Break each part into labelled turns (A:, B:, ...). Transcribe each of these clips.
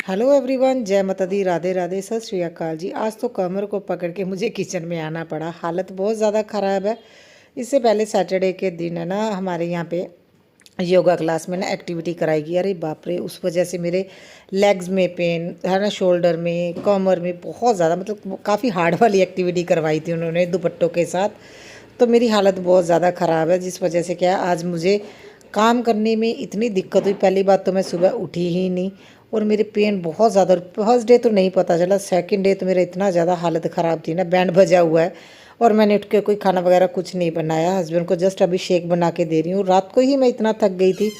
A: Hello everyone, जय माता दी, राधे राधे, सत श्री अकाल जी। आज तो कमर को पकड़ के मुझे किचन में आना पड़ा। हालत बहुत ज़्यादा ख़राब है। इससे पहले सैटरडे के दिन है ना, हमारे यहाँ पे योगा क्लास में ना एक्टिविटी कराई गई। अरे बाप रे, उस वजह से मेरे लेग्स में पेन है ना, शोल्डर में, कमर में बहुत ज़्यादा, मतलब काफ़ी हार्ड वाली एक्टिविटी करवाई थी उन्होंने दुपट्टों के साथ। तो मेरी हालत बहुत ज़्यादा ख़राब है, जिस वजह से क्या है, आज मुझे काम करने में इतनी दिक्कत हुई। पहली बात तो मैं सुबह उठी ही नहीं, और मेरे पेन बहुत ज़्यादा। फर्स्ट डे तो नहीं पता चला, सेकंड डे तो मेरा इतना ज़्यादा हालत ख़राब थी ना, बैंड बजा हुआ है। और मैंने उठ के कोई खाना वगैरह कुछ नहीं बनाया। हस्बैंड को जस्ट अभी शेक बना के दे रही हूँ। रात को ही मैं इतना थक गई थी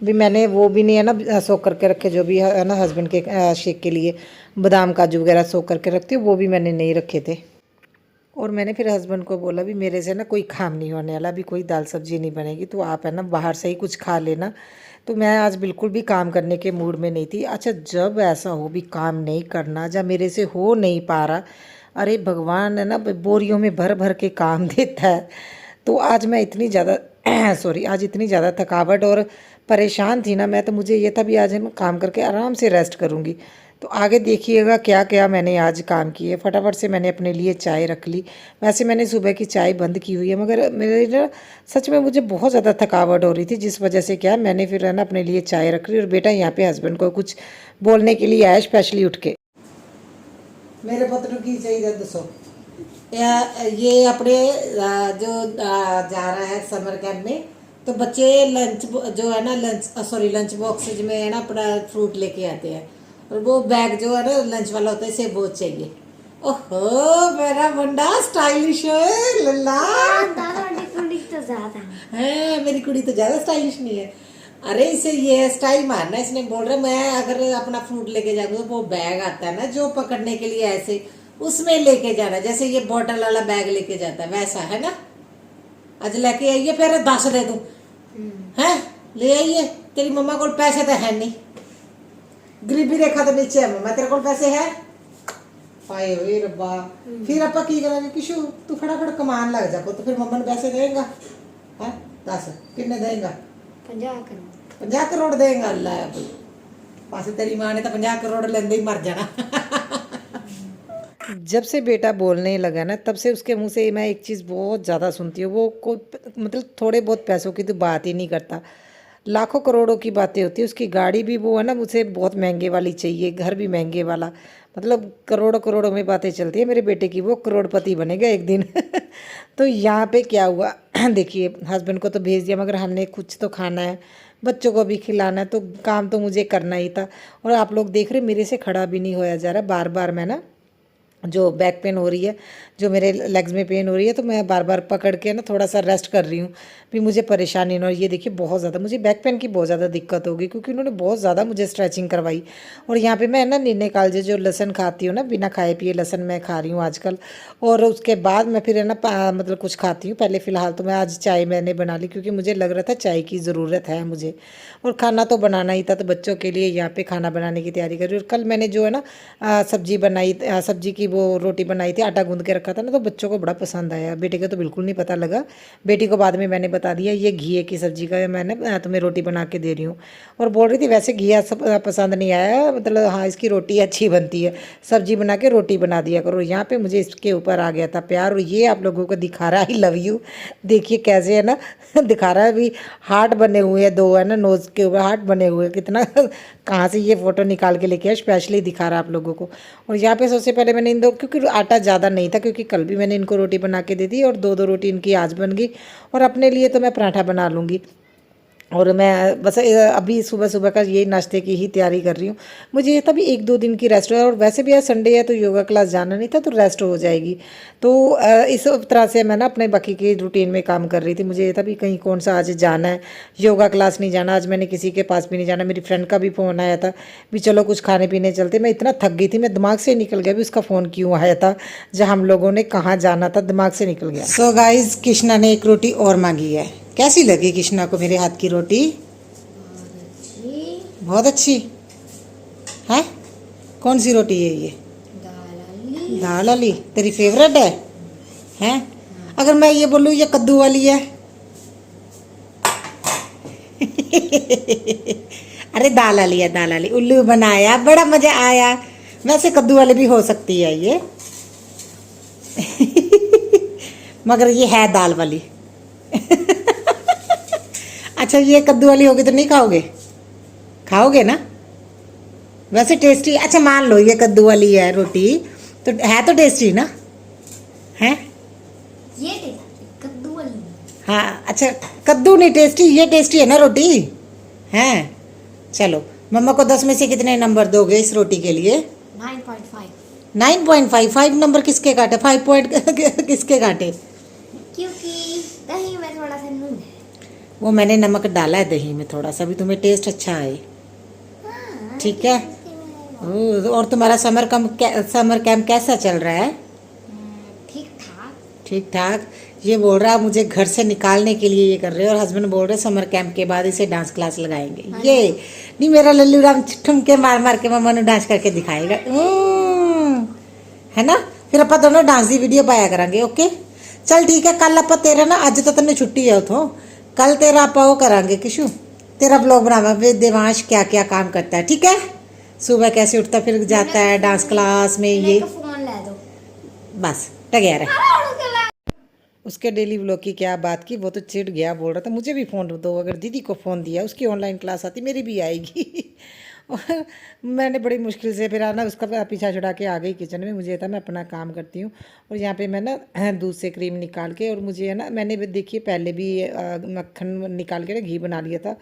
A: भी मैंने वो भी नहीं है ना सोख करके रखे, जो भी है ना हस्बैंड के शेक के लिए बादाम काजू वगैरह सोख करके रखती हूँ, वो भी मैंने नहीं रखे थे। और मैंने फिर हस्बैंड को बोला भी मेरे से ना कोई काम नहीं होने वाला, अभी कोई दाल सब्जी नहीं बनेगी, तो आप है ना बाहर से ही कुछ खा लेना। तो मैं आज बिल्कुल भी काम करने के मूड में नहीं थी। अच्छा, जब ऐसा हो भी काम नहीं करना, जब मेरे से हो नहीं पा रहा, अरे भगवान है ना बोरियों में भर भर के काम देता है। तो आज मैं इतनी ज़्यादा सॉरी, आज इतनी ज़्यादा थकावट और परेशान थी ना मैं, तो मुझे ये था भी आज मैं काम करके आराम से रेस्ट करूँगी। तो आगे देखिएगा क्या क्या मैंने आज काम किए। फटाफट से मैंने अपने लिए चाय रख ली। वैसे मैंने सुबह की चाय बंद की हुई है, मगर मेरे ना सच में मुझे बहुत ज़्यादा थकावट हो रही थी, जिस वजह से क्या मैंने फिर है ना अपने लिए चाय रख ली। और बेटा यहाँ पे हस्बैंड को कुछ बोलने के लिए आया स्पेशली उठ के। मेरे पुत्र की चाहिए दसो ये अपने जो जा रहा है समर कैंप में, तो बच्चे लंच जो है ना लंच बॉक्स में है ना अपना फ्रूट लेके आते हैं, और वो बैग जो है ना लंच वाला होता है, इसे बहुत चाहिए। ओहो मेरा बंदा स्टाइलिश है लल्ला। कुड़ी तो ज्यादा है, मेरी कुड़ी तो ज्यादा स्टाइलिश नहीं है। अरे इसे ये स्टाइल मारना, इसने बोल रहा मैं अगर अपना फ्रूट लेके जाऊंगा, वो बैग आता है ना जो पकड़ने के लिए ऐसे, उसमें लेके जाना, जैसे ये बॉटल वाला बैग लेके जाता है वैसा है ना। आज लेके आइए, फिर 10 दे दूं है, ले आइए। तेरी मम्मा को पैसे तो है नहीं, गरीबी रेखा तो नीचे है मम्मा, तेरे को पैसे है हाय वे रब्बा। फिर आप की करेंगे किशु, तू फटाफट कमान लग जा, तो फिर मम्मा ने पैसे देगा है। 10 कितने देगा? 50 करोड़ देगा। अल्लाह पास तेरी माँ ने तो 50 करोड़ लेंदे ही मर जाना। जब से बेटा बोलने लगा ना, तब से उसके मुंह से मैं एक चीज़ बहुत ज़्यादा सुनती हूँ। वो को मतलब थोड़े बहुत पैसों की तो बात ही नहीं करता, लाखों करोड़ों की बातें होती है। उसकी गाड़ी भी वो है ना मुझे बहुत महंगे वाली चाहिए, घर भी महंगे वाला, मतलब करोड़ों करोड़ों में बातें चलती है मेरे बेटे की। वो करोड़पति बनेगा एक दिन। तो यहाँ पे क्या हुआ देखिए, हस्बैंड को तो भेज दिया, मगर हमने कुछ तो खाना है, बच्चों को भी खिलाना है, तो काम तो मुझे करना ही था। और आप लोग देख रहे मेरे से खड़ा भी नहीं होया जा रहा। बार बार मैं ना जो बैक पेन हो रही है, जो मेरे लेग्स में पेन हो रही है, तो मैं बार बार पकड़ के ना थोड़ा सा रेस्ट कर रही हूँ भी मुझे परेशानी ना हो। ये देखिए बहुत ज़्यादा मुझे बैक पेन की बहुत ज़्यादा दिक्कत होगी, क्योंकि उन्होंने बहुत ज़्यादा मुझे स्ट्रेचिंग करवाई। और यहाँ पे मैं ना नीने कालजे जो लहसन खाती हूँ ना, बिना खाए पिए लहसन मैं खा रही हूँ आजकल। और उसके बाद मैं फिर है ना मतलब कुछ खाती हूँ। पहले फ़िलहाल तो मैं आज चाय मैंने बना ली, क्योंकि मुझे लग रहा था चाय की ज़रूरत है मुझे, और खाना तो बनाना ही था। तो बच्चों के लिए यहाँ पे खाना बनाने की तैयारी करी। और कल मैंने जो है ना सब्जी बनाई, सब्जी की वो रोटी बनाई थी, आटा गूंद के रखा था ना, तो बच्चों को बड़ा पसंद आया। बेटे को तो बिल्कुल नहीं पता लगा, बेटी को बाद में मैंने बता दिया ये घिए की सब्जी का मैंने तुम्हें रोटी बना के दे रही हूँ। और बोल रही थी वैसे घिया सब पसंद नहीं आया, मतलब हाँ इसकी रोटी अच्छी बनती है, सब्जी बना के रोटी बना दिया करो। यहाँ पे मुझे इसके ऊपर आ गया था प्यार। और ये आप लोगों को दिखा रहा है आई लव यू, देखिए कैसे है ना दिखा रहा है भी, हार्ट बने हुए हैं 2 है ना, नोज़ के ऊपर हार्ट बने हुए, कितना कहाँ से ये फ़ोटो निकाल के लेके आया, स्पेशली दिखा रहा है आप लोगों को। और यहाँ पे सबसे पहले मैंने इन दो, क्योंकि आटा ज़्यादा नहीं था, क्योंकि कल भी मैंने इनको रोटी बना के दे दी, और 2-2 रोटी इनकी आज बन गई। और अपने लिए तो मैं पराठा बना लूँगी। और मैं बस अभी सुबह सुबह का ये नाश्ते की ही तैयारी कर रही हूँ। मुझे ये था भी 1-2 दिन की रेस्ट है, और वैसे भी आज संडे है तो योगा क्लास जाना नहीं था, तो रेस्ट हो जाएगी। तो इस तरह से मैं ना अपने बाकी के रूटीन में काम कर रही थी। मुझे ये था भी कहीं कौन सा आज जाना है, योगा क्लास नहीं जाना, आज मैंने किसी के पास भी नहीं जाना। मेरी फ्रेंड का भी फ़ोन आया था भी चलो कुछ खाने पीने चलते। मैं इतना थक गई थी, मैं दिमाग से निकल गया भी उसका फ़ोन क्यों आया था, जहाँ हम लोगों ने कहाँ जाना था, दिमाग से निकल गया। सो गाइज, कृष्णा ने एक रोटी और मांगी है। कैसी लगी कृष्णा को मेरे हाथ की रोटी? बहुत अच्छी है। कौन सी रोटी है ये? दाल वाली। तेरी फेवरेट है? हैं? अगर मैं ये बोलूँ ये कद्दू वाली है? अरे दाल वाली है, दाल वाली। उल्लू बनाया, बड़ा मजा आया। वैसे कद्दू वाली भी हो सकती है ये। मगर ये है दाल वाली। अच्छा, ये कद्दू वाली होगी तो नहीं खाओगे? खाओगे ना? वैसे टेस्टी। अच्छा मान लो ये कद्दू वाली है रोटी, तो है तो टेस्टी ना? है
B: ये कद्दू वाली।
A: हाँ, अच्छा कद्दू नहीं टेस्टी, ये टेस्टी है ना रोटी? हैं? चलो, मम्मा को 10 में से कितने नंबर दोगे इस रोटी के लिए?
B: 9.5।
A: 9.5। 5 नंबर किसके काटे? 5 पॉइंट किसके काटे?
B: क्योंकि दही में थोड़ा सा नून है।
A: वो मैंने नमक डाला है दही में थोड़ा सा, भी तुम्हें टेस्ट अच्छा आए।
B: हाँ,
A: ठीक है। और तुम्हारा समर कैंप कैसा चल रहा है?
B: ठीक ठाक।
A: ठीक ठाक। ये बोल रहा है मुझे घर से निकालने के लिए ये कर रहे हैं, और हस्बैंड बोल रहे हैं समर कैंप के बाद इसे डांस क्लास लगाएंगे। ये नहीं, मेरा लल्लू राम ठुमके मार मार के मम्मा ने डांस करके दिखाएगा। है ना? फिर अपन दोनों डांस की वीडियो पाया करेंगे। ओके चल ठीक है। कल आप तेरा ना, अज तो तेने छुट्टी है उतो, कल तेरा आप वो करांगे किशु, तेरा ब्लॉग बनावा देवांश क्या क्या काम करता है। ठीक है? सुबह कैसे उठता फिर जाता है डांस क्लास में, ये
B: फोन ला दो
A: बस टगैर है। उसके डेली व्लॉग की क्या बात की, वो तो चिढ़ गया, बोल रहा था मुझे भी फ़ोन दो, अगर दीदी को फ़ोन दिया उसकी ऑनलाइन क्लास आती मेरी भी आएगी। और मैंने बड़ी मुश्किल से फिर आना उसका पीछा छुड़ा के आ गई किचन में। मुझे था मैं अपना काम करती हूँ, और यहाँ पे मैं ना दूध से क्रीम निकाल के, और मुझे है ना, मैंने देखिए पहले भी मक्खन निकाल के ना घी बना लिया था,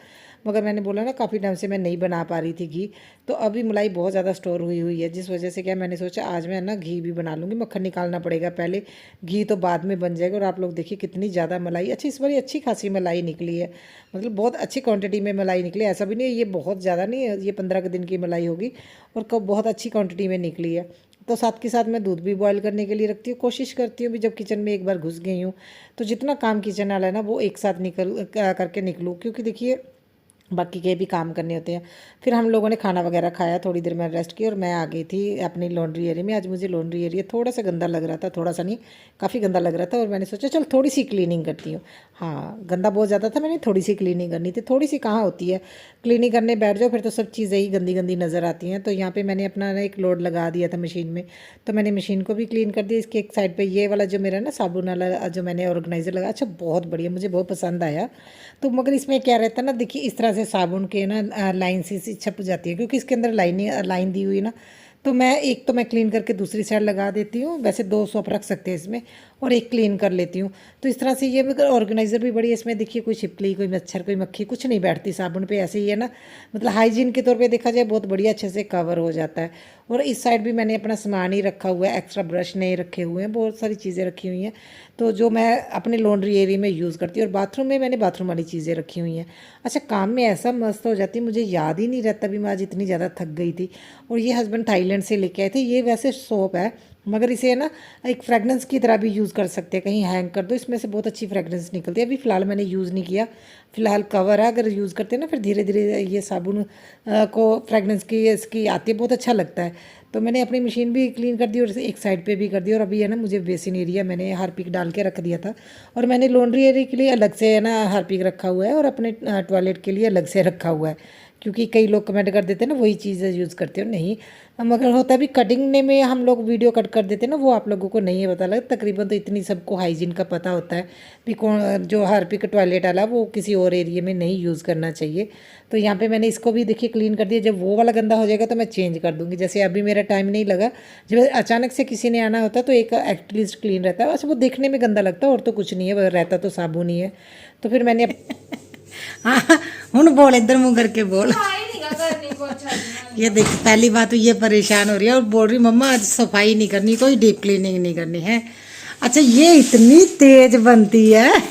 A: मगर मैंने बोला ना काफ़ी टाइम से मैं नहीं बना पा रही थी घी, तो अभी मलाई बहुत ज़्यादा स्टोर हुई हुई है, जिस वजह से क्या मैंने सोचा आज मैं ना घी भी बना लूँगी। मक्खन निकालना पड़ेगा पहले, घी तो बाद में बन जाएगा। और आप लोग देखिए कितनी ज़्यादा मलाई, अच्छी इस बार अच्छी खासी मलाई निकली है, मतलब बहुत अच्छी क्वांटिटी में मलाई निकली। ऐसा भी नहीं है ये बहुत ज़्यादा नहीं है, ये 15 के दिन की मलाई होगी, और कब बहुत अच्छी क्वांटिटी में निकली है। तो साथ के साथ मैं दूध भी बॉईल करने के लिए रखती हूँ। कोशिश करती हूँ भी जब किचन में एक बार घुस गई हूँ तो जितना काम किचन वाला है ना वो एक साथ करके निकलूँ, क्योंकि देखिए बाकी के भी काम करने होते हैं। फिर हम लोगों ने खाना वगैरह खाया, थोड़ी देर में रेस्ट की, और मैं आ गई थी अपनी लॉन्ड्री एरिया में। आज मुझे लॉन्ड्री एरिया थोड़ा सा गंदा लग रहा था, थोड़ा सा नहीं काफ़ी गंदा लग रहा था, और मैंने सोचा चल थोड़ी सी क्लीनिंग करती हूँ। हाँ, गंदा बहुत ज़्यादा था, मैंने थोड़ी सी क्लीनिंग करनी थी। थोड़ी सी कहाँ होती है, क्लीनिंग करने बैठ जाओ फिर तो सब चीज़ें ही गंदी गंदी नज़र आती हैं। तो यहाँ पर मैंने अपना ना एक लोड लगा दिया था मशीन में, तो मैंने मशीन को भी क्लीन कर दिया। इसके एक साइड पर ये वाला जो मेरा ना साबुन वाला जो मैंने ऑर्गेनाइज़र लगा, अच्छा बहुत बढ़िया, मुझे बहुत पसंद आया। तो मगर इसमें क्या रहता है ना, देखिए इस तरह से साबुन के ना लाइन सी छप जाती है, क्योंकि इसके अंदर लाइन दी हुई है ना। तो मैं क्लीन करके दूसरी साइड लगा देती हूँ। वैसे 2 सोप रख सकते हैं इसमें, और एक क्लीन कर लेती हूँ। तो इस तरह से ये ऑर्गेनाइज़र भी बड़ी है। इसमें देखिए कोई छिपकली, कोई मच्छर, कोई मक्खी कुछ नहीं बैठती साबुन पे, ऐसे ही है ना, मतलब हाइजीन के तौर पे देखा जाए बहुत बढ़िया अच्छे से कवर हो जाता है। और इस साइड भी मैंने अपना सामान ही रखा हुआ है, एक्स्ट्रा ब्रश नहीं रखे हुए हैं, बहुत सारी चीज़ें रखी हुई हैं तो जो मैं अपने लॉन्ड्री एरिया में यूज़ करती हूँ। और बाथरूम में मैंने बाथरूम वाली चीज़ें रखी हुई हैं। अच्छा, काम में ऐसा मस्त हो जाती, मुझे याद ही नहीं रहता भी मैं आज इतनी ज़्यादा थक गई थी। और ये हस्बैंड थाईलैंड से लेके आए थे। ये वैसे सोप है, मगर इसे है ना एक फ्रेगनेंस की तरह भी यूज़ कर सकते हैं, कहीं हैंग कर दो, इसमें से बहुत अच्छी फ्रेगनेंस निकलती है। अभी फ़िलहाल मैंने यूज़ नहीं किया, फ़िलहाल कवर है। अगर यूज़ करते हैं ना फिर धीरे धीरे ये साबुन को फ्रेगनेंस की इसकी आती है, बहुत अच्छा लगता है। तो मैंने अपनी मशीन भी क्लीन कर दी और एक साइड पे भी कर दी। और अभी है ना मुझे बेसिन एरिया मैंने हार्पिक डाल के रख दिया था, और मैंने लॉन्ड्री एरिया के लिए अलग से है ना हार्पिक रखा हुआ है, और अपने टॉयलेट के लिए अलग से रखा हुआ है। क्योंकि कई लोग कमेंट कर देते हैं ना वही चीज़ें यूज़ करते हो, नहीं मगर होता भी कटिंग में हम लोग वीडियो कट कर देते हैं ना, वो आप लोगों को नहीं है पता लगता। तकरीबन तो इतनी सबको हाइजीन का पता होता है भी कौन जो हार्पिक टॉयलेट वाला वो किसी और एरिया में नहीं यूज़ करना चाहिए। तो यहाँ पे मैंने इसको भी देखिए क्लीन कर दिया। जब वो वाला गंदा हो जाएगा तो मैं चेंज कर दूँगी, जैसे अभी मेरा टाइम नहीं लगा। जब अचानक से किसी ने आना होता है तो एक एटलीस्ट क्लीन रहता है। अच्छा, वो देखने में गंदा लगता है और तो कुछ नहीं है, वो रहता तो साबुन ही है। तो फिर मैंने हाँ, हुन बोल, इधर मुंह करके बोल।
B: सफाई नहीं करनी पोछा
A: ये देख, पहली बात तो ये परेशान हो रही है और बोल रही मम्मा आज सफाई नहीं करनी, कोई डीप क्लीनिंग नहीं करनी है। अच्छा, ये इतनी तेज बनती है।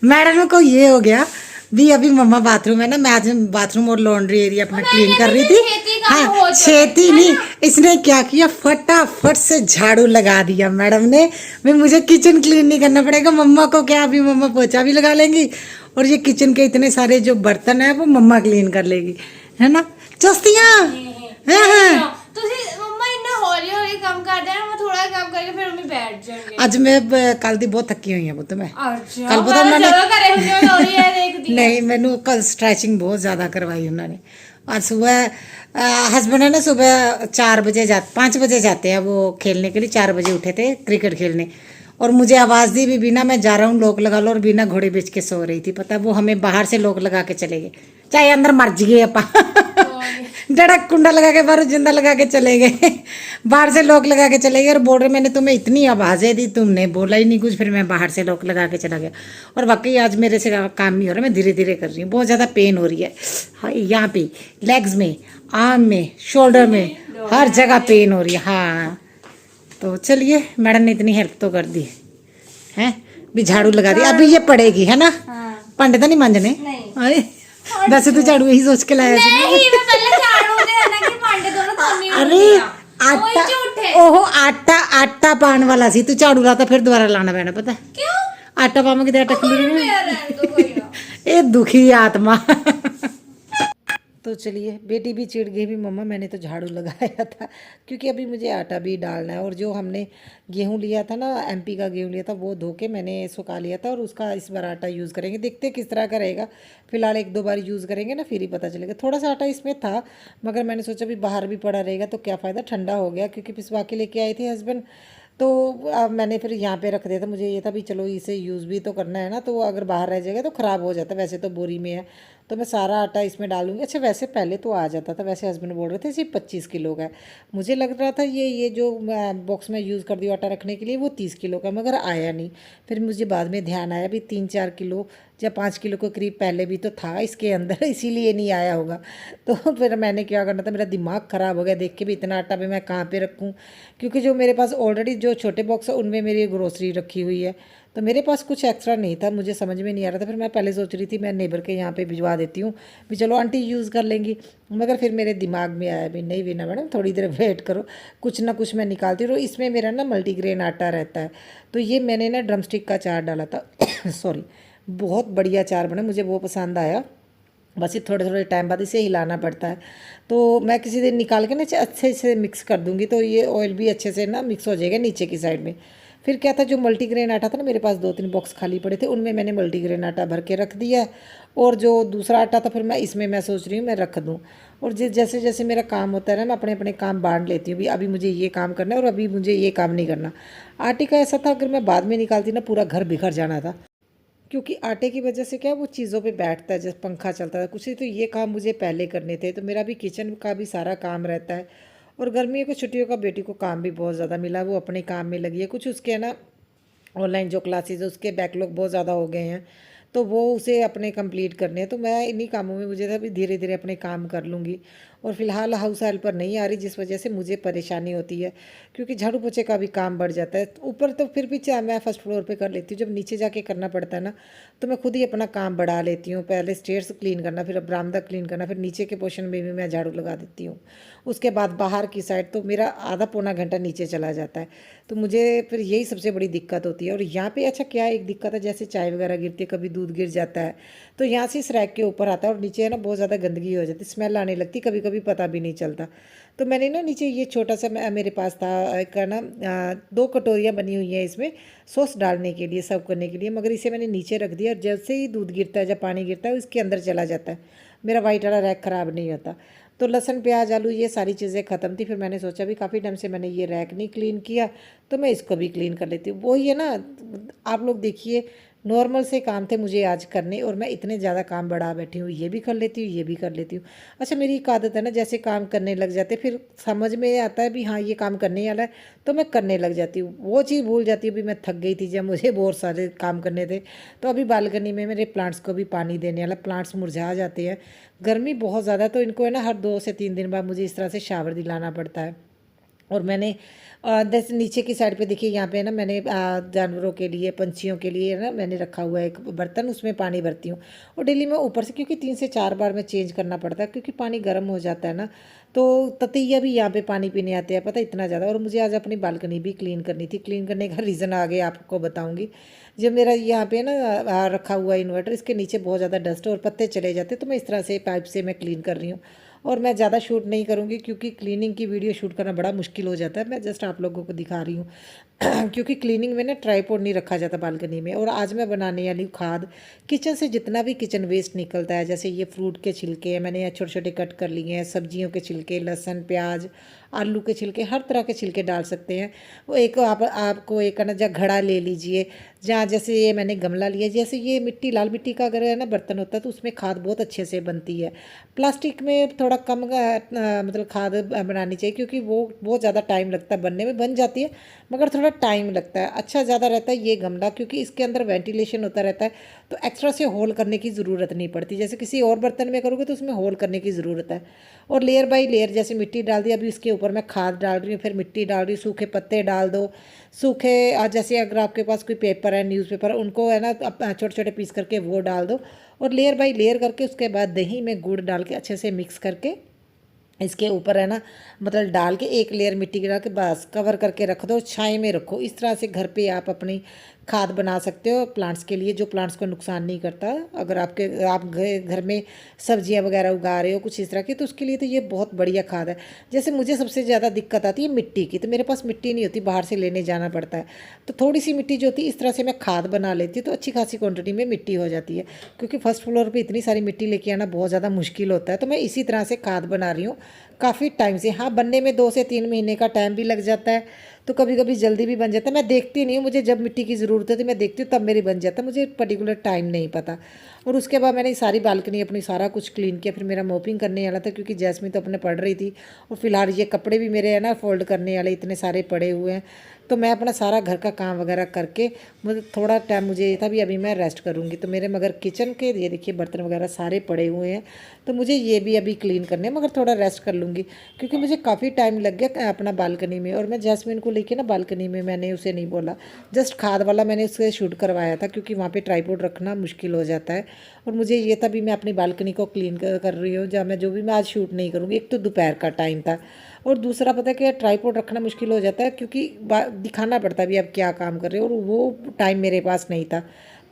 A: मैडम को ये हो गया भी, अभी मम्मा बाथरूम है ना, मैं आज बाथरूम और लॉन्ड्री एरिया अपना क्लीन कर रही थी। हाँ, छेती नहीं, इसने क्या किया, फटाफट से झाड़ू लगा दिया मैडम ने। मैं मुझे किचन क्लीन नहीं करना पड़ेगा, मम्मा को क्या, अभी मम्मा पोछा भी लगा लेंगी और ये किचन के इतने सारे जो बर्तन है वो मम्मा क्लीन कर लेगी, है ना चस्तियाँ। हाँ,
B: ਤੁਸੀਂ ਮੰਮਾ ਇੰਨਾ ਹੌਲੀ ਹੌਲੀ ਕੰਮ ਕਰਦੇ ਆ, ਮੈਂ ਥੋੜਾ ਕੰਮ ਕਰਕੇ ਫਿਰ ਮੰਮੀ ਬੈਠ ਜਾਣਗੇ।
A: आज मैं कल दी बहुत थकी हुई हूँ पुੱਤ मैं।
B: ਅੱਛਾ
A: ਕੱਲ ਪਤਾ ਉਹਨਾਂ ਨੇ
B: ਜਦੋਂ ਘਰੇ ਹੁੰਦੇ ਹੋ ਲੋਰੀ ਹੈ ਦੇਖਦੀ
A: नहीं, मैंने कल स्ट्रेचिंग बहुत ज़्यादा करवाई उन्होंने। और सुबह हस्बैंड है ना, सुबह 4 बजे 5 बजे जाते हैं वो खेलने के लिए, 4 बजे उठे थे क्रिकेट खेलने और मुझे आवाज़ दी भी, बीना मैं जा रहा हूँ लॉक लगा लो, और बीना घोड़े बेच के सो रही थी। पता वो हमें बाहर से लॉक लगा के चले गए, चाहे अंदर मर जाइए अपा। डड़क कुंडा लगा के बाहर जिंदा लगा के चले गए, बाहर से लॉक लगा के चले गए और बोल रहे मैंने तुम्हें इतनी आवाज़ें दी, तुमने बोला ही नहीं कुछ, फिर मैं बाहर से लॉक लगा के चला गया। और वाकई आज मेरे से काम नहीं हो रहा, मैं धीरे धीरे कर रही हूँ, बहुत ज़्यादा पेन हो रही है। हाँ, यहाँ पे लेग्स में, आर्म में, शोल्डर में, हर जगह पेन हो रही है। हाँ, तो चलिए, मैडम ने इतनी हेल्प तो कर दी है, भी झाड़ू लगा दी, अभी ये पड़ेगी है ना। भांडे तो नहीं मांजने, वैसे तो झाड़ू यही सोच के लाया था।
B: ਨਹੀਂ ਮੈਂ ਪਹਿਲੇ ਝਾੜੂ ਦੇ ਦੇਣਾ ਕਿ ਭਾਂਡੇ ਦੋਨੋਂ ਧੋਣੇ
A: अरे आटा, ओहो आटा पान वाला सी, तू झाड़ू लाता फिर दोबारा लाना पैना, पता है
B: ਕਿਉਂ
A: आटा पावे कि आटा खुल
B: ਮੇਰਾ ਰਹਿਣ ਦੋ ਕੋਈ ਨਾ
A: ये दुखी आत्मा। तो चलिए, बेटी भी चिढ़ गई भी, मम्मा मैंने तो झाड़ू लगाया था, क्योंकि अभी मुझे आटा भी डालना है। और जो हमने गेहूं लिया था ना, एमपी का गेहूं लिया था, वो धो के मैंने सुखा लिया था और उसका इस बार आटा यूज़ करेंगे, देखते किस तरह का रहेगा। फिलहाल 1-2 बार यूज़ करेंगे ना, फिर ही पता चलेगा। थोड़ा सा आटा इसमें था, मगर मैंने सोचा भी बाहर भी पड़ा रहेगा तो क्या फ़ायदा, ठंडा हो गया, क्योंकि पिसवा के लेके आए थे हस्बैंड। तो मैंने फिर यहाँ पे रख दिया था, मुझे ये था भी चलो इसे यूज़ भी तो करना है ना, तो अगर बाहर रह जाएगा तो ख़राब हो जाता है। वैसे तो बोरी में है तो मैं सारा आटा इसमें डालूंगी। अच्छा, वैसे पहले तो आ जाता था, वैसे हस्बैंड बोल रहे थे सिर्फ 25 किलो का है, मुझे लग रहा था ये जो बॉक्स में यूज़ कर दिया आटा रखने के लिए वो 30 किलो का, मगर आया नहीं। फिर मुझे बाद में ध्यान आया भी 3-4 किलो या 5 किलो के करीब पहले भी तो था इसके अंदर, इसीलिए नहीं आया होगा। तो फिर मैंने क्या करना था, मेरा दिमाग ख़राब हो गया देख के भी, इतना आटा भी मैं कहाँ पे रखूँ, क्योंकि जो मेरे पास ऑलरेडी जो छोटे बॉक्स है उनमें मेरी ग्रोसरी रखी हुई है, तो मेरे पास कुछ एक्स्ट्रा नहीं था, मुझे समझ में नहीं आ रहा था। फिर मैं पहले सोच रही थी मैं नेबर के यहाँ पे भिजवा देती हूँ भी, चलो आंटी यूज़ कर लेंगी, मगर फिर मेरे दिमाग में आया भी नहीं ना मैडम, थोड़ी देर वेट करो, कुछ ना कुछ मैं निकालती हूँ। इसमें मेरा ना मल्टीग्रेन आटा रहता है, तो ये मैंने ना ड्रमस्टिक का चार डाला था। सॉरी, बहुत बढ़िया चार बना, मुझे वो पसंद आया। बस ये थोड़े थोड़े टाइम बाद इसे हिलाना पड़ता है, तो मैं किसी दिन निकाल के ना अच्छे से मिक्स कर दूँगी, तो ये ऑयल भी अच्छे से ना मिक्स हो जाएगा नीचे की साइड में। फिर क्या था, जो मल्टीग्रेन आटा था ना, मेरे पास 2-3 बॉक्स खाली पड़े थे, उनमें मैंने मल्टीग्रेन आटा भर के रख दिया। और जो दूसरा आटा था फिर मैं इसमें मैं सोच रही हूँ मैं रख दूँ। और जैसे जैसे मेरा काम होता है ना, मैं अपने अपने काम बांट लेती हूँ भी, अभी मुझे ये काम करना है और अभी मुझे ये काम नहीं करना। आटे का ऐसा था, अगर मैं बाद में निकालती ना, पूरा घर बिखर जाना था, क्योंकि आटे की वजह से क्या वो चीज़ों पे बैठता है, जैसे पंखा चलता था कुछ ही, तो ये काम मुझे पहले करने थे। तो मेरा भी किचन का भी सारा काम रहता है। और गर्मियों की छुट्टियों का बेटी को काम भी बहुत ज़्यादा मिला, वो अपने काम में लगी है। कुछ उसके है ना ऑनलाइन जो क्लासेस है उसके बैकलॉग बहुत ज़्यादा हो गए हैं, तो वो उसे अपने कंप्लीट करने हैं। तो मैं इन्हीं कामों में मुझे अभी धीरे धीरे अपने काम कर लूँगी। और फिलहाल हाउस हेल्पर नहीं आ रही, जिस वजह से मुझे परेशानी होती है, क्योंकि झाड़ू पोछे का भी काम बढ़ जाता है। ऊपर तो फिर भी चाहे मैं फर्स्ट फ्लोर पे कर लेती हूँ, जब नीचे जाके करना पड़ता है ना, तो मैं खुद ही अपना काम बढ़ा लेती हूँ। पहले स्टेयर्स क्लीन करना, फिर बरामदा क्लीन करना, फिर नीचे के पोर्शन में भी मैं झाड़ू लगा देती हूँ। उसके बाद बाहर की साइड तो मेरा आधा पौना घंटा नीचे चला जाता है, तो मुझे फिर यही सबसे बड़ी दिक्कत होती है। और यहाँ पे अच्छा क्या एक दिक्कत है, जैसे चाय वगैरह गिरती है, कभी दूध गिर जाता है, तो यहाँ से इस रैक के ऊपर आता है और नीचे है ना बहुत ज़्यादा गंदगी हो जाती है, स्मेल आने लगती, कभी कभी पता भी नहीं चलता। तो मैंने ना नीचे ये छोटा सा मेरे पास था एक ना 2 कटोरियाँ बनी हुई हैं इसमें सॉस डालने के लिए, सर्व करने के लिए, मगर इसे मैंने नीचे रख दिया और जैसे ही दूध गिरता है, जब पानी गिरता है, इसके अंदर चला जाता है, मेरा वाइट वाला रैक ख़राब नहीं होता। तो लहसुन प्याज आलू ये सारी चीज़ें ख़त्म थी, फिर मैंने सोचा भी काफ़ी टाइम से मैंने ये रैक नहीं क्लीन किया, तो मैं इसको भी क्लीन कर लेती हूँ। वही है ना, आप लोग देखिए नॉर्मल से काम थे मुझे आज करने, और मैं इतने ज़्यादा काम बढ़ा बैठी हूँ, ये भी कर लेती हूँ, ये भी कर लेती हूँ। अच्छा, मेरी एक आदत है ना, जैसे काम करने लग जाते फिर समझ में आता है भी हाँ ये काम करने वाला है, तो मैं करने लग जाती हूँ। वो चीज़ भूल जाती हूँ भी मैं थक गई थी जब मुझे बहुत सारे काम करने थे। तो अभी बालकनी में मेरे प्लांट्स को भी पानी देने वाला, प्लांट्स मुरझा जाते हैं, गर्मी बहुत ज़्यादा, तो इनको है ना हर 2 से 3 दिन बाद मुझे इस तरह से शावर दिलाना पड़ता है। और मैंने जैसे नीचे की साइड पे देखिए, यहाँ पे ना मैंने जानवरों के लिए, पंछियों के लिए ना मैंने रखा हुआ है एक बर्तन, उसमें पानी भरती हूँ। और डेली मैं ऊपर से, क्योंकि 3 से 4 बार में चेंज करना पड़ता है, क्योंकि पानी गर्म हो जाता है ना, तो ततैया भी यहाँ पे पानी पीने आते हैं, पता है, इतना ज़्यादा। और मुझे आज अपनी बालकनी भी क्लीन करनी थी। क्लीन करने का रीज़न आगे आपको बताऊँगी। जब मेरा यहाँ पे ना रखा हुआ इन्वर्टर, इसके नीचे बहुत ज़्यादा डस्ट और पत्ते चले जाते, तो मैं इस तरह से पाइप से मैं क्लीन कर रही हूँ। और मैं ज़्यादा शूट नहीं करूँगी, क्योंकि क्लीनिंग की वीडियो शूट करना बड़ा मुश्किल हो जाता है। मैं जस्ट आप लोगों को दिखा रही हूँ क्योंकि क्लीनिंग में ना ट्राइपॉड नहीं रखा जाता बालकनी में। और आज मैं बनाने वाली हूँ खाद। किचन से जितना भी किचन वेस्ट निकलता है, जैसे ये फ्रूट के छिलके हैं, मैंने छोटे छोटे कट कर लिए हैं, सब्जियों के छिलके, लहसुन, प्याज, आलू के छिलके, हर तरह के छिलके डाल सकते हैं। वो एक आपको एक ना जहाँ घड़ा ले लीजिए, जहाँ जैसे ये मैंने गमला लिया, जैसे ये मिट्टी, लाल मिट्टी का अगर है ना बर्तन होता है, तो उसमें खाद बहुत अच्छे से बनती है। प्लास्टिक में थोड़ा कम मतलब खाद बनानी चाहिए, क्योंकि वो बहुत ज़्यादा टाइम लगता है बनने में। बन जाती है मगर थोड़ा टाइम लगता है। अच्छा ज़्यादा रहता है ये गमला, क्योंकि इसके अंदर वेंटिलेशन होता रहता है, तो एक्स्ट्रा से होल करने की ज़रूरत नहीं पड़ती। जैसे किसी और बर्तन में करोगे तो उसमें होल करने की ज़रूरत है। और लेयर बाय लेयर जैसे मिट्टी डाल दी, अभी इसके ऊपर मैं खाद डाल रही हूँ, फिर मिट्टी डाल रही हूँ, सूखे पत्ते डाल दो, सूखे जैसे अगर आपके पास कोई पेपर है, न्यूज़पेपर, उनको है ना छोटे छोटे पीस करके वो डाल दो। और लेयर बाय लेयर करके उसके बाद दही में गुड़ डाल के अच्छे से मिक्स करके इसके ऊपर है ना, मतलब डाल के एक लेयर मिट्टी की डाल के बस कवर करके रख दो, छाई में रखो। इस तरह से घर पे आप अपनी खाद बना सकते हो प्लांट्स के लिए, जो प्लांट्स को नुकसान नहीं करता। अगर आप घर में सब्जियां वगैरह उगा रहे हो कुछ इस तरह की, तो उसके लिए तो ये बहुत बढ़िया खाद है। जैसे मुझे सबसे ज़्यादा दिक्कत आती है मिट्टी की, तो मेरे पास मिट्टी नहीं होती, बाहर से लेने जाना पड़ता है। तो थोड़ी सी मिट्टी जो होती है, इस तरह से मैं खाद बना लेती हूँ, तो अच्छी खासी क्वान्टिटी में मिट्टी हो जाती है। क्योंकि फर्स्ट फ्लोर पर इतनी सारी मिट्टी लेके आना बहुत ज़्यादा मुश्किल होता है, तो मैं इसी तरह से खाद बना रही हूँ काफ़ी टाइम से। हाँ, बनने में 2 से 3 महीने का टाइम भी लग जाता है, तो कभी कभी जल्दी भी बन जाता है। मैं देखती नहीं हूँ, मुझे जब मिट्टी की ज़रूरत है तो मैं देखती हूँ, तब मेरी बन जाता है, मुझे पर्टिकुलर टाइम नहीं पता। और उसके बाद मैंने सारी बालकनी अपनी सारा कुछ क्लीन किया। फिर मेरा मोपिंग करने वाला था, क्योंकि जैस्मिन तो अपने पढ़ रही थी, और फिलहाल ये कपड़े भी मेरे है ना फोल्ड करने वाले इतने सारे पड़े हुए हैं। तो मैं अपना सारा घर का काम वगैरह करके, मुझे थोड़ा टाइम मुझे ये था भी अभी मैं रेस्ट करूँगी। तो मेरे मगर किचन के ये देखिए बर्तन वगैरह सारे पड़े हुए हैं, तो मुझे ये भी अभी क्लीन करने हैं, मगर थोड़ा रेस्ट कर लूँगी, क्योंकि मुझे काफ़ी टाइम लग गया अपना बालकनी में। और मैं जैस्मिन को लेके ना बालकनी में, मैंने उसे नहीं बोला, जस्ट खाद वाला मैंने उससे शूट करवाया था, क्योंकि वहाँ पे ट्राइपॉड रखना मुश्किल हो जाता है। और मुझे ये था भी मैं अपनी बालकनी को क्लीन कर रही हूँ, जहाँ मैं जो भी मैं आज शूट नहीं करूँगी। एक तो दोपहर का टाइम था, और दूसरा पता है कि ट्राइपॉड रखना मुश्किल हो जाता है, क्योंकि दिखाना पड़ता है भी आप क्या काम कर रहे हो, और वो टाइम मेरे पास नहीं था।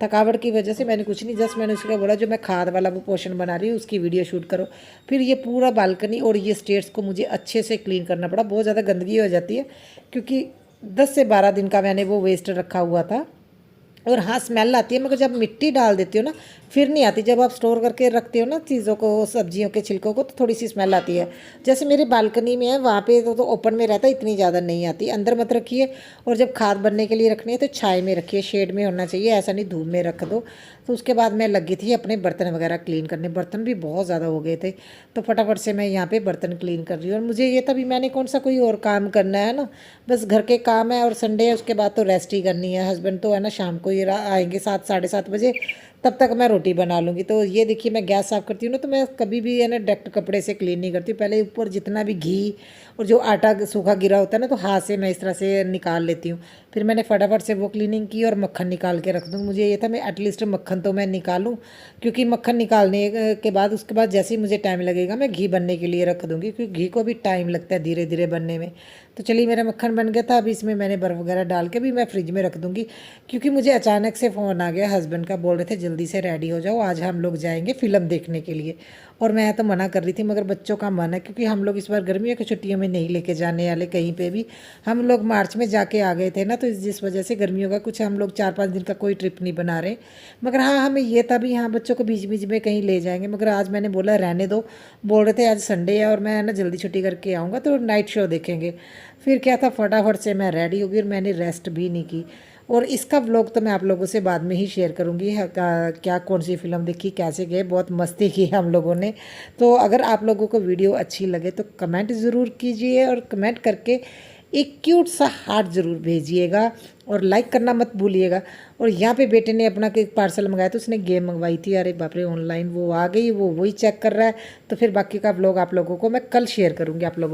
A: थकावट की वजह से मैंने कुछ नहीं, जस्ट मैंने उसको बोला जो मैं खाद वाला वो पोर्शन बना रही हूँ उसकी वीडियो शूट करो। फिर ये पूरा बालकनी और ये स्टेयर्स को मुझे अच्छे से क्लीन करना पड़ा, बहुत ज़्यादा गंदगी हो जाती है, क्योंकि 10 से 12 दिन का मैंने वो वेस्ट रखा हुआ था। और हाँ, स्मेल आती है, मगर जब मिट्टी डाल देती हो ना फिर नहीं आती। जब आप स्टोर करके रखते हो ना चीज़ों को, सब्जियों के छिलकों को, तो थोड़ी सी स्मेल आती है। जैसे मेरी बालकनी में है, वहाँ पे तो ओपन में रहता है, इतनी ज़्यादा नहीं आती। अंदर मत रखिए, और जब खाद बनने के लिए रखनी है तो छाई में रखिए, शेड में होना चाहिए, ऐसा नहीं धूप में रख दो। तो उसके बाद मैं लगी थी अपने बर्तन वगैरह क्लीन करने। बर्तन भी बहुत ज़्यादा हो गए थे, तो फटाफट से मैं यहाँ पे बर्तन क्लीन कर रही हूँ। और मुझे ये था भी मैंने कौन सा कोई और काम करना है ना, बस घर के काम है, और संडे है, उसके बाद तो रेस्ट ही करनी है। हस्बैंड तो है ना शाम को ही आएंगे 7 साढ़े 7 बजे, तब तक मैं रोटी बना लूँगी। तो ये देखिए मैं गैस साफ़ करती हूँ ना, तो मैं कभी भी है ना डायरेक्ट कपड़े से क्लीन नहीं करती हूँ। पहले ऊपर जितना भी घी और जो आटा सूखा गिरा होता है ना, तो हाथ से मैं इस तरह से निकाल लेती हूँ। फिर मैंने फटाफट से वो क्लीनिंग की और मक्खन निकाल के रख दूँ। मुझे ये था मैं एटलीस्ट मक्खन तो मैं निकालूँ, क्योंकि मक्खन निकालने के बाद उसके बाद जैसे ही मुझे टाइम लगेगा मैं घी बनने के लिए रख दूँगी, क्योंकि घी को भी टाइम लगता है धीरे धीरे बनने में। तो चलिए मेरा मक्खन बन गया था, अभी इसमें मैंने बर्फ़ वगैरह डाल के भी मैं फ्रिज में रख दूँगी, क्योंकि मुझे अचानक से फ़ोन आ गया हस्बैंड का, बोल रहे थे जल्दी से रेडी हो जाओ, आज हम लोग जाएंगे फ़िल्म देखने के लिए। और मैं तो मना कर रही थी, मगर बच्चों का मन है, क्योंकि हम लोग इस बार गर्मियों की छुट्टियों में नहीं लेके जाने वाले कहीं पे भी। हम लोग मार्च में जाके आ गए थे ना, तो जिस वजह से गर्मियों का कुछ हम लोग 4-5 दिन का कोई ट्रिप नहीं बना रहे। मगर हाँ, हमें ये था भी हाँ बच्चों को बीच बीच में कहीं ले जाएंगे, मगर आज मैंने बोला रहने दो। बोल रहे थे आज संडे है और मैं ना जल्दी छुट्टी करके आऊँगा, तो नाइट शो देखेंगे। फिर क्या था, फटाफट से मैं रेडी हो गई और मैंने रेस्ट भी नहीं की। और इसका व्लॉग तो मैं आप लोगों से बाद में ही शेयर करूँगी, क्या कौन सी फ़िल्म देखी, कैसे गए, बहुत मस्ती की हम लोगों ने। तो अगर आप लोगों को वीडियो अच्छी लगे तो कमेंट ज़रूर कीजिए, और कमेंट करके एक क्यूट सा हार्ट ज़रूर भेजिएगा, और लाइक करना मत भूलिएगा। और यहाँ पे बेटे ने अपना एक पार्सल मंगाया, तो उसने गेम मंगवाई थी, अरे बाप रे, ऑनलाइन वो आ गई, वो वही चेक कर रहा है। तो फिर बाकी का व्लॉग आप लोगों को मैं कल शेयर करूँगी आप लोगों